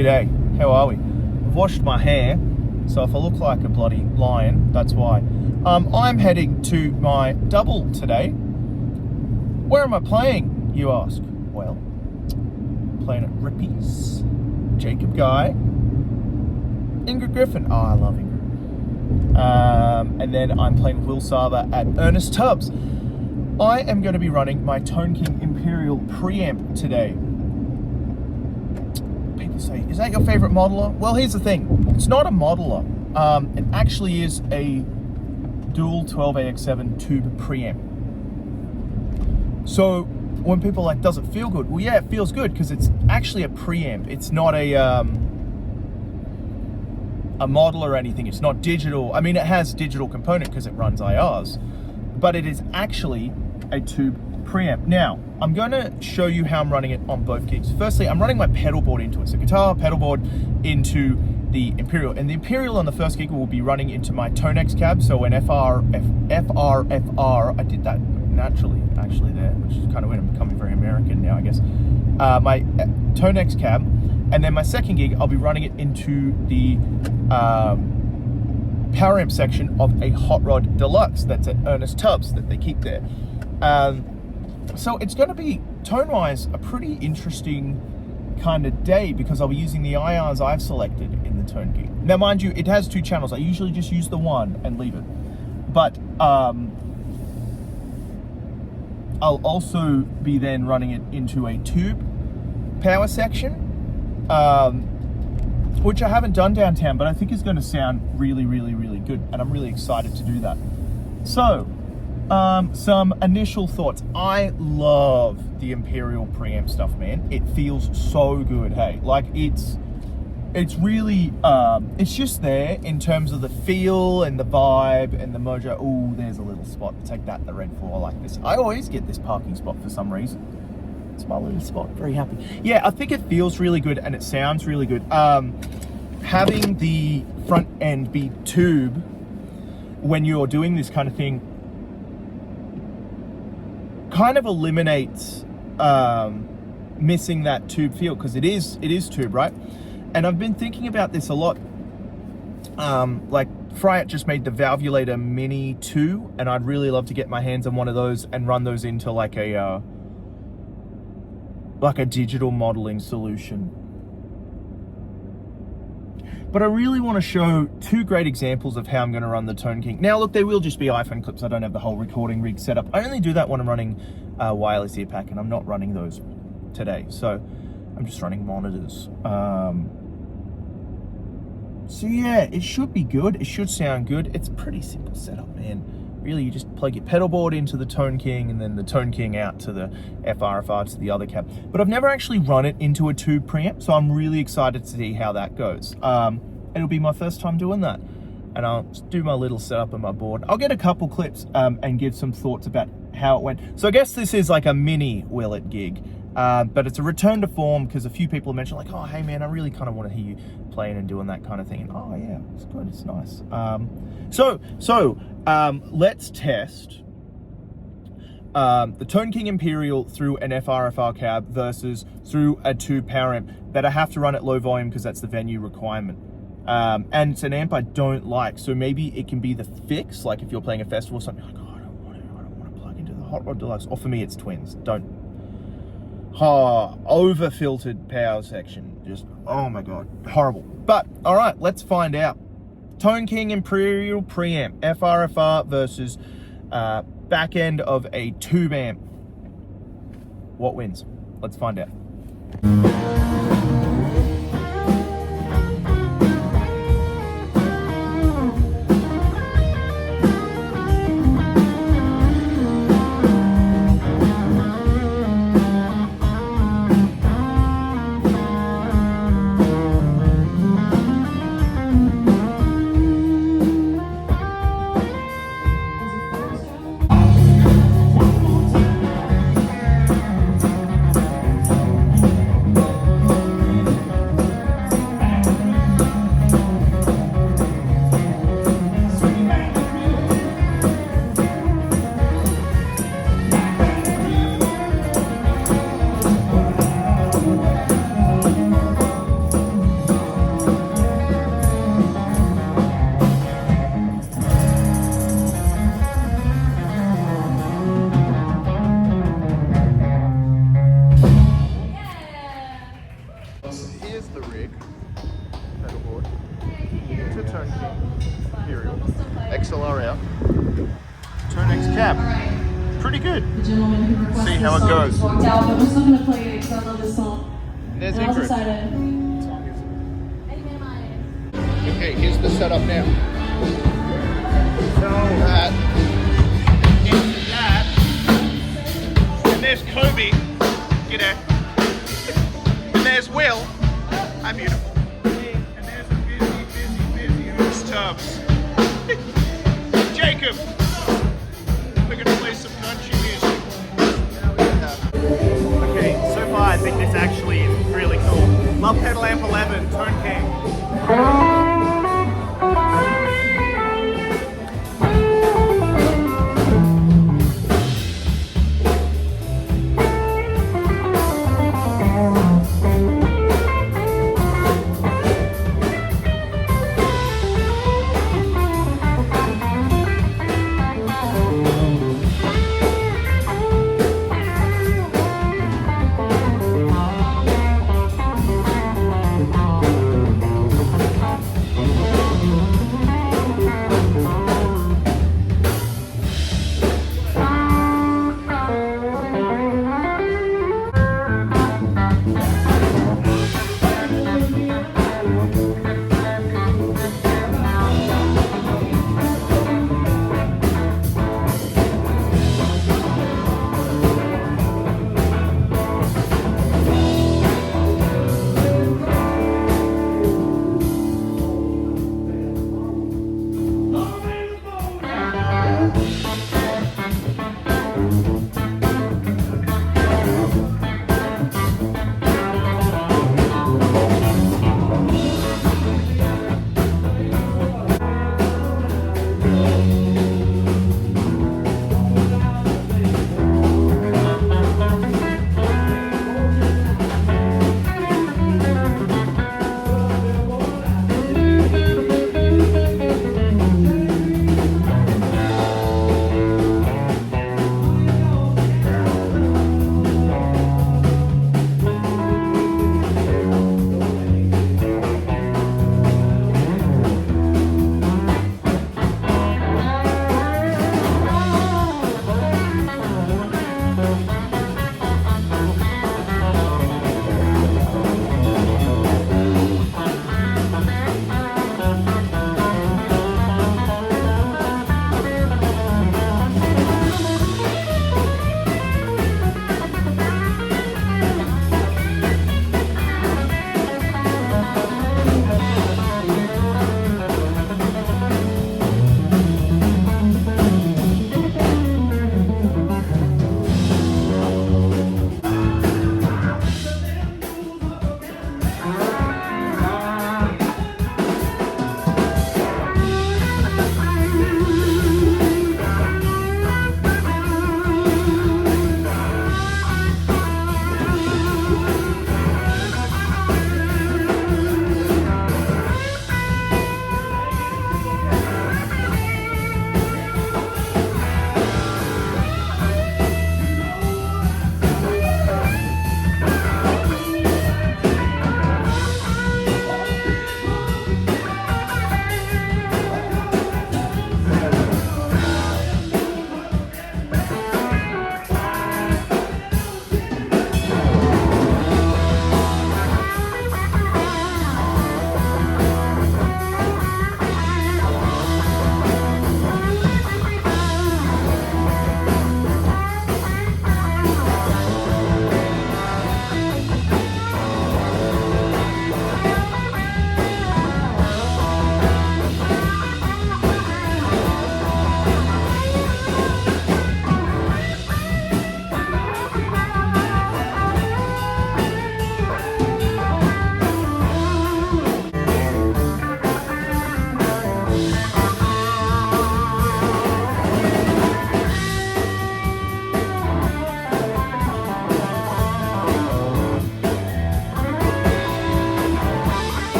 G'day, how are we? I've washed my hair, so if I look like a bloody lion, that's why. I'm heading to my double today. Where am I playing, you ask? Well, playing at Rippy's, Jacob Guy, Ingrid Griffin. Oh, I love Ingrid. And then I'm playing Will Sava at Ernest Tubbs. I am going to be running my Toneking Imperial Preamp today. People say, is that your favorite modeler? Well, here's the thing. It's not a modeler. It actually is a dual 12AX7 tube preamp. So when people are like, does it feel good? Well, yeah, it feels good because it's actually a preamp. It's not a model or anything. It's not digital. I mean, it has digital component because it runs IRs, but it is actually a tube preamp. Now, I'm going to show you how I'm running it on both gigs. Firstly, I'm running my pedal board into it. So guitar, pedal board into the Imperial. And the Imperial on the first gig will be running into my Tonex cab. So when FRFR, I did that naturally, actually there, which is kind of when I'm becoming very American now, I guess. My Tonex cab. And then my second gig, I'll be running it into the power amp section of a Hot Rod Deluxe that's at Ernest Tubbs that they keep there. So it's going to be, tone-wise, a pretty interesting kind of day because I'll be using the IRs I've selected in the Toneking. Now, mind you, it has two channels. I usually just use the one and leave it. But I'll also be then running it into a tube power section, which I haven't done downtown, but I think is going to sound really, really, really good. And I'm really excited to do that. So, some initial thoughts. I love the Imperial preamp stuff, man. It feels so good, hey. Like, it's really, it's just there in terms of the feel and the vibe and the mojo. Oh, there's a little spot. Take that, the red floor. I like this. I always get this parking spot for some reason. It's my little spot. Very happy. Yeah, I think it feels really good and it sounds really good. Having the front end be tube when you're doing this kind of thing kind of eliminates missing that tube feel, because it is tube, right? And I've been thinking about this a lot. Like Fryette just made the Valvulator Mini 2, and I'd really love to get my hands on one of those and run those into like a digital modeling solution. But I really want to show two great examples of how I'm going to run the Toneking. Now, look, they will just be iPhone clips. I don't have the whole recording rig set up. I only do that when I'm running wireless ear pack, and I'm not running those today. So I'm just running monitors. So yeah, it should be good. It should sound good. It's a pretty simple setup, man. Really, you just plug your pedal board into the Toneking and then the Toneking out to the FRFR to the other cab. But I've never actually run it into a tube preamp, so I'm really excited to see how that goes. It'll be my first time doing that. And I'll just do my little setup on my board. I'll get a couple clips and give some thoughts about how it went. So I guess this is like a mini Willett gig, but it's a return to form because a few people have mentioned like, oh, hey man, I really kind of want to hear you playing and doing that kind of thing. And oh yeah, it's good, it's nice. Let's test the Toneking Imperial through an FRFR cab versus through a tube power amp that I have to run at low volume because that's the venue requirement. And it's an amp I don't like, so maybe it can be the fix, like if you're playing a festival or something, like, oh, I don't want to plug into the Hot Rod Deluxe. Or for me, it's twins. Over filtered power section. Just, oh my God, horrible. But, all right, let's find out. Toneking Imperial preamp, FRFR versus back end of a tube amp. What wins? Let's find out. XLR out. Tonex cab. Pretty good. The gentleman who requested See how this it song goes. just walked out, but we're still going to play it because I love this song. There's And I was Ingrid. excited. Okay, here's the setup now. So that, and there's Kobe. G'day. And there's Will. Hi, beautiful. And there's a busy Hoops Tubbs. Jacob. We're gonna play some country music. Okay, so far I think this actually is really cool. Love Pedal Amp 11, Toneking.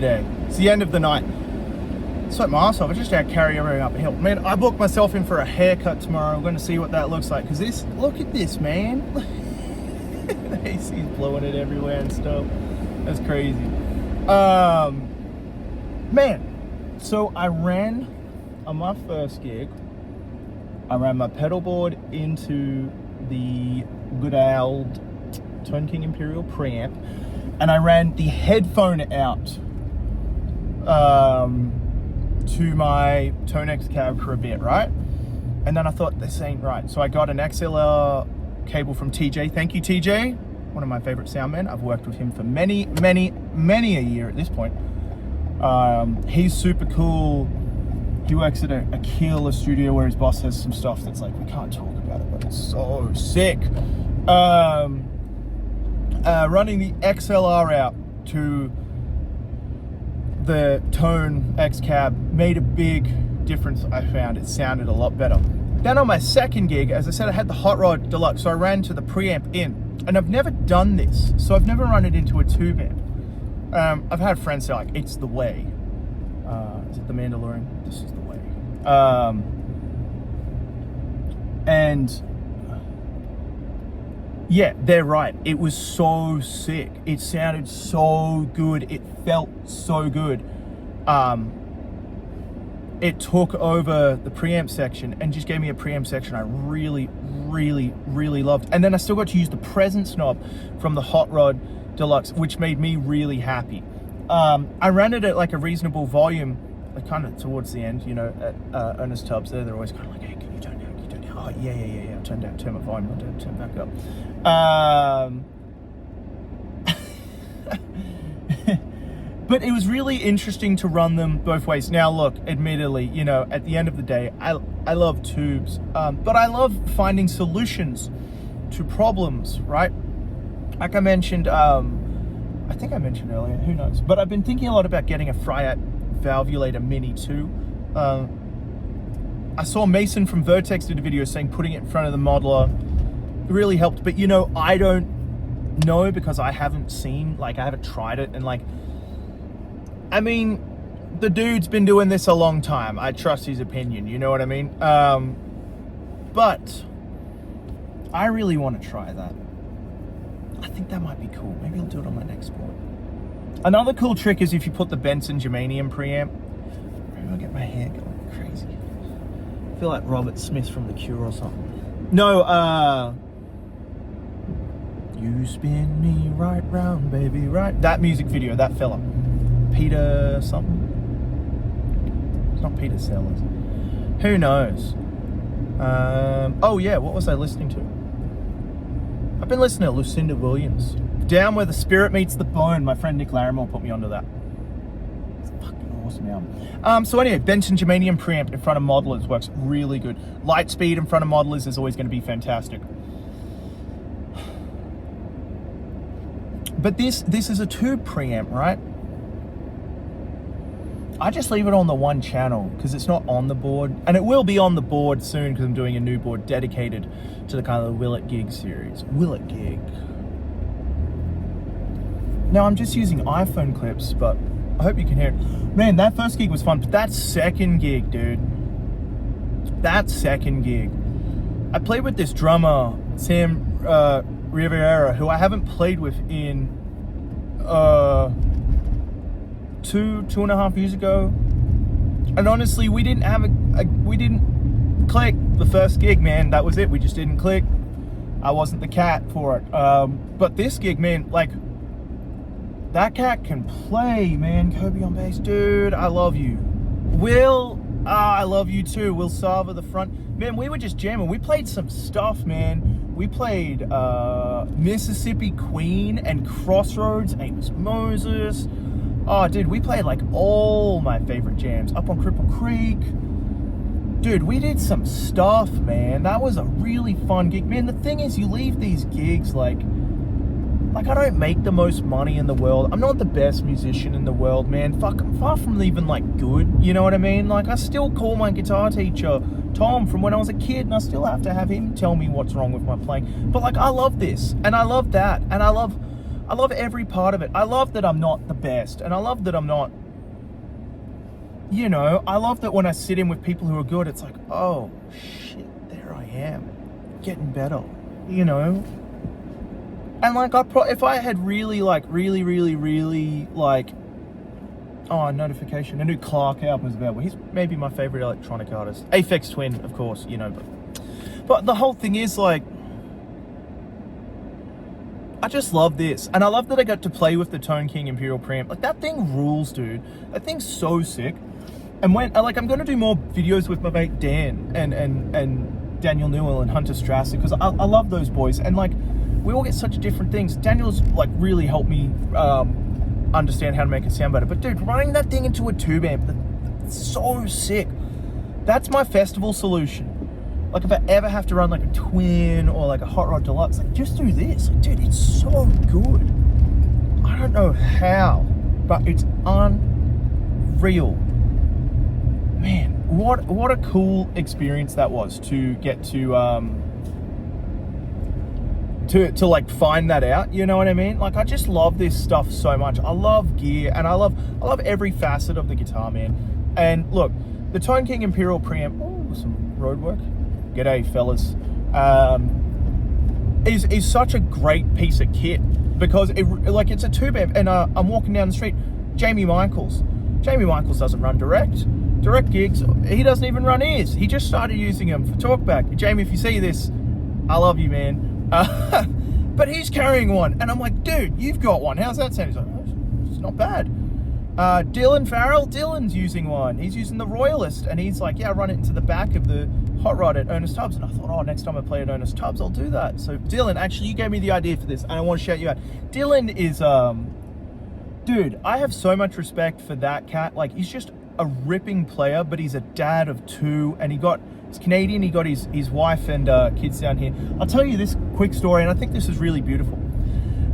g'day. It's the end of the night. Sweat my ass off. I just had to carry everything up a hill. Man, I booked myself in for a haircut tomorrow. I'm going to see what that looks like. Because look at this, man. The AC's blowing it everywhere and stuff. That's crazy. Man, so I ran on my first gig. I ran my pedal board into the good old Toneking Imperial Preamp, and I ran the headphone out to my Tonex cab for a bit, right? And then I thought, this ain't right. So I got an XLR cable from TJ. Thank you, TJ. One of my favorite sound men. I've worked with him for many a year at this point. He's super cool. He works at a killer studio where his boss has some stuff that's like, we can't talk about it, but it's so sick. Running the XLR out to the Tone X cab made a big difference. I found it sounded a lot better. Then on my second gig, as I said, I had the Hot Rod Deluxe, so I ran to the preamp in, and I've never done this, so I've never run it into a tube amp. I've had friends say like, it's the way. Is it the Mandalorian? This is the way. And yeah, they're right. It was so sick. It sounded so good. It felt so good. It took over the preamp section and just gave me a preamp section I really loved. And then I still got to use the presence knob from the Hot Rod Deluxe, which made me really happy. I ran it at like a reasonable volume, like kind of towards the end, you know, at Ernest Tubbs there. They're always kind of like, hey, can you turn down? Can you turn down? Oh, yeah. Turn my volume on, turn back up. But it was really interesting to run them both ways. Now, look, admittedly, you know, at the end of the day, I love tubes, but I love finding solutions to problems, right? Like I mentioned, I think I mentioned earlier, who knows? But I've been thinking a lot about getting a Fryat Valvulator Mini too. I saw Mason from Vertex did a video saying putting it in front of the modeler really helped, but you know, I don't know because I haven't seen, like, I haven't tried it, and like, I mean, the dude's been doing this a long time. I trust his opinion, you know what I mean? But I really want to try that. I think that might be cool. Maybe I'll do it on my next board. Another cool trick is if you put the Benson Germanium preamp. Maybe I'll get my hair going crazy. I feel like Robert Smith from The Cure or something. No, you spin me right round, baby, right. That music video, that fella. Peter something. It's not Peter Sellers. Who knows? Oh yeah, what was I listening to? I've been listening to Lucinda Williams. Down Where the Spirit Meets the Bone. My friend Nick Larimore put me onto that. It's a fucking awesome album. So anyway, Benson Germanium preamp in front of modelers works really good. Lightspeed in front of modelers is always going to be fantastic. But this is a tube preamp, right? I just leave it on the one channel because it's not on the board, and it will be on the board soon because I'm doing a new board dedicated to the kind of the Will It Gig series. Will It Gig. Now I'm just using iPhone clips, but I hope you can hear it. Man, that first gig was fun, but that second gig, dude. That second gig. I played with this drummer, Sam Rivera, who I haven't played with in two and a half years ago, and honestly, we didn't have we didn't click the first gig, man. That was it. We just didn't click. I wasn't the cat for it. But this gig, man, like, that cat can play, man. Kobe on bass, dude. I love you. Will, I love you too. Will Sava the front, man. We were just jamming. We played some stuff, man. We played Mississippi Queen and Crossroads, Amos Moses. Oh, dude, we played like all my favorite jams. Up on Cripple Creek. Dude, we did some stuff, man. That was a really fun gig. Man, the thing is, you leave these gigs like I don't make the most money in the world. I'm not the best musician in the world, man. Fuck, I'm far from even like good. You know what I mean? Like, I still call my guitar teacher Tom from when I was a kid, and I still have to have him tell me what's wrong with my playing. But like, I love this, and I love that, and I love I love every part of it. I love that I'm not the best, and I love that I'm not, you know, I love that when I sit in with people who are good, it's like, oh shit, there I am, getting better, you know. And like, if I had really like, oh, notification, a new Clark album is available. He's maybe my favorite electronic artist. Aphex Twin, of course, you know, but the whole thing is like, I just love this. And I love that I got to play with the Toneking Imperial preamp. Like, that thing rules, dude. That thing's so sick. And when, like, I'm gonna do more videos with my mate Dan and Daniel Newell and Hunter Strasser, because I love those boys. And like, we all get such different things. Daniel's like really helped me understand how to make it sound better. But dude, running that thing into a tube amp, that's so sick. That's my festival solution. Like, if I ever have to run like a twin or like a Hot Rod Deluxe, like, just do this. Like, dude, it's so good. I don't know how, but it's unreal. Man, what a cool experience that was to get to like find that out, you know what I mean? Like, I just love this stuff so much. I love gear, and I love every facet of the guitar, man. And look, the Toneking Imperial preamp, oh, some road work. G'day, fellas. Is such a great piece of kit, because it's a tube amp, and I'm walking down the street. Jamie Michaels doesn't run direct gigs. He doesn't even run ears. He just started using them for talkback. Jamie, if you see this, I love you, man. But he's carrying one, and I'm like, dude, you've got one. How's that sound? He's like, oh, it's not bad. Dylan Farrell, Dylan's using one. He's using the Royalist, and he's like, yeah, I run it into the back of the Hot Rod at Ernest Tubbs. And I thought, oh, next time I play at Ernest Tubbs, I'll do that. So Dylan, actually, you gave me the idea for this, and I want to shout you out. Dylan is, dude, I have so much respect for that cat. Like, he's just a ripping player, but he's a dad of two, and he's Canadian. He got his wife and kids down here. I'll tell you this quick story, and I think this is really beautiful.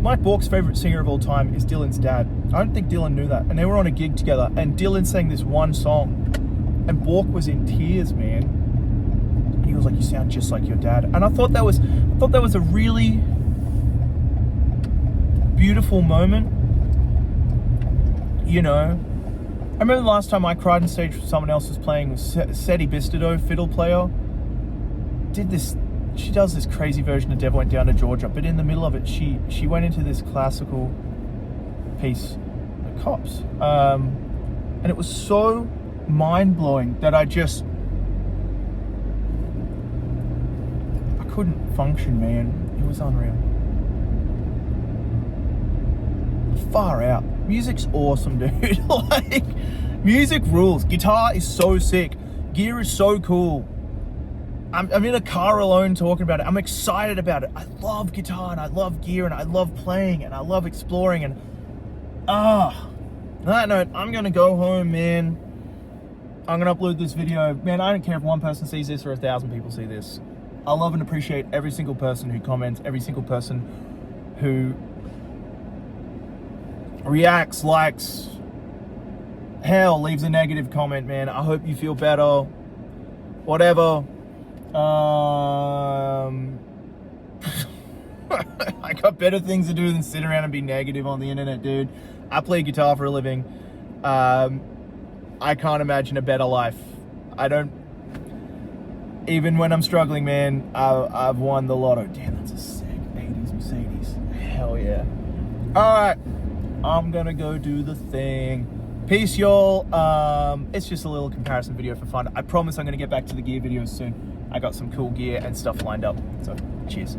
Mike Bork's favorite singer of all time is Dylan's dad. I don't think Dylan knew that. And they were on a gig together, and Dylan sang this one song, and Bork was in tears, man. He was like, you sound just like your dad. And I thought that was a really beautiful moment. You know, I remember the last time I cried on stage for someone else was playing was Seti Bistido, fiddle player. She does this crazy version of Devil Went Down to Georgia, but in the middle of it, she went into this classical piece, the Cops, and it was so mind-blowing that I couldn't function, man. It was unreal. Far out. Music's awesome, dude. Like, music rules. Guitar is so sick. Gear is so cool. I'm in a car alone talking about it. I'm excited about it. I love guitar, and I love gear, and I love playing, and I love exploring, and on that note, I'm gonna go home, man. I'm gonna upload this video. Man, I don't care if one person sees this or 1,000 people see this. I love and appreciate every single person who comments, every single person who reacts, likes, hell, leaves a negative comment, man. I hope you feel better. Whatever. I got better things to do than sit around and be negative on the internet, dude. I play guitar for a living. I can't imagine a better life. Even when I'm struggling, man, I've won the lotto. Damn, that's a sick 80s Mercedes. Hell yeah. Alright, I'm gonna go do the thing. Peace, y'all. It's just a little comparison video for fun. I promise I'm gonna get back to the gear videos soon. I got some cool gear and stuff lined up. So, cheers.